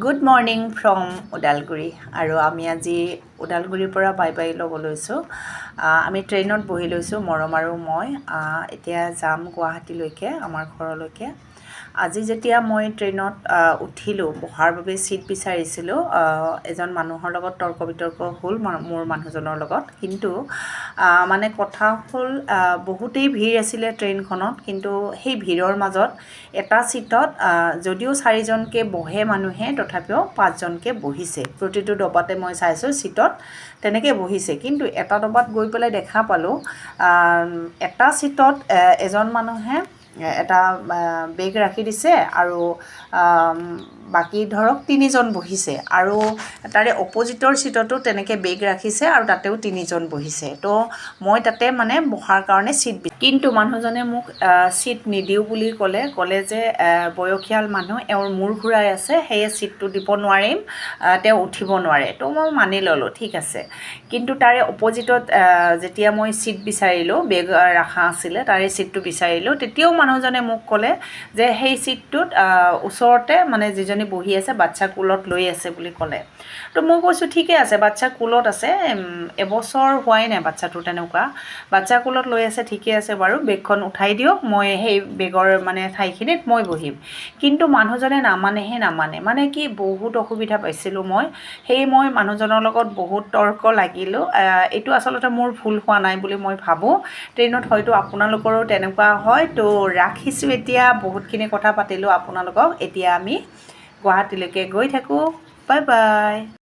Good morning from Udalguri আৰু আমি আজি ওদালগুৰিৰ পৰা বাই বাই ল'ব লৈছোঁ। আমি ট্ৰেইনত বহি লৈছোঁ মৰম আৰু মই। এতিয়া যাম গুৱাহাটীলৈকে, আমাৰ ঘৰলৈকে। আজি যেতিয়া মই ট্ৰেইনত উঠিলোঁ, বহাৰ বাবে ছিট বিচাৰিছিলোঁ, এজন মানুহৰ লগত তৰ্ক বিতৰ্ক হ'ল মোৰ মানুহজনৰ লগত। কিন্তু মানে কথা হ'ল বহুতেই ভিৰ আছিলে ট্ৰেইনখনত, কিন্তু সেই ভিৰৰ মাজত এটা ছিটত যদিও 4জনকৈ বহে মানুহে, তথাপিও 5জনকৈ বহিছে। প্ৰতিটো ডবাতে মই চাইছোঁ ছিটত তেনেকৈ বহিছে। কিন্তু এটা ডবাত গৈ পেলাই দেখা পালোঁ এটা ছিটত এজন মানুহে এটা বেগ ৰাখি দিছে আৰু বাকী ধৰক 3জন বহিছে, আৰু তাৰে অপজিটৰ ছিটতো তেনেকৈ বেগ ৰাখিছে আৰু তাতেও 3জন বহিছে। তো মই তাতে মানে বহাৰ কাৰণে ছিট, কিন্তু মানুহজনে মোক ছিট নিদিওঁ বুলি ক'লে যে বয়সীয়াল মানুহ, এওঁৰ মূৰ ঘূৰাই আছে, সেয়ে ছিটটো দিব নোৱাৰিম, তেওঁ উঠিব নোৱাৰে। তো মই মানি ল'লোঁ, ঠিক আছে। কিন্তু তাৰে অপজিটত যেতিয়া মই ছিট বিচাৰিলোঁ, বেগ ৰখা আছিলে তাৰে ছিটটো বিচাৰিলোঁ, তেতিয়াও মানুহজনে মোক ক'লে যে সেই ছিটটোত ওচৰতে মানে যিজনী বহি আছে বাচ্ছা কোলত লৈ আছে বুলি ক'লে। তো মই কৈছোঁ ঠিকে আছে, বাচ্ছা কোলত আছে, এবছৰ হোৱাই নাই বাচ্ছাটোৰ, তেনেকুৱা বাচ্ছা কোলত লৈ আছে, ঠিকে আছে বাৰু, বেগখন উঠাই দিয়ক, মই সেই বেগৰ মানে ঠাইখিনিত মই বহিম। কিন্তু মানুহজনে নামানে, মানে কি বহুত অসুবিধা পাইছিলোঁ মই। মই মানুহজনৰ লগত বহুত তৰ্ক লাগিলোঁ। এইটো আচলতে মোৰ ভুল হোৱা নাই বুলি মই ভাবোঁ। ট্ৰেইনত হয়তো আপোনালোকৰো তেনেকুৱা হয়। তো ৰাখিছোঁ, এতিয়া বহুতখিনি কথা পাতিলোঁ আপোনালোকক। এতিয়া আমি গুৱাহাটীলৈকে গৈ থাকোঁ। Bye bye.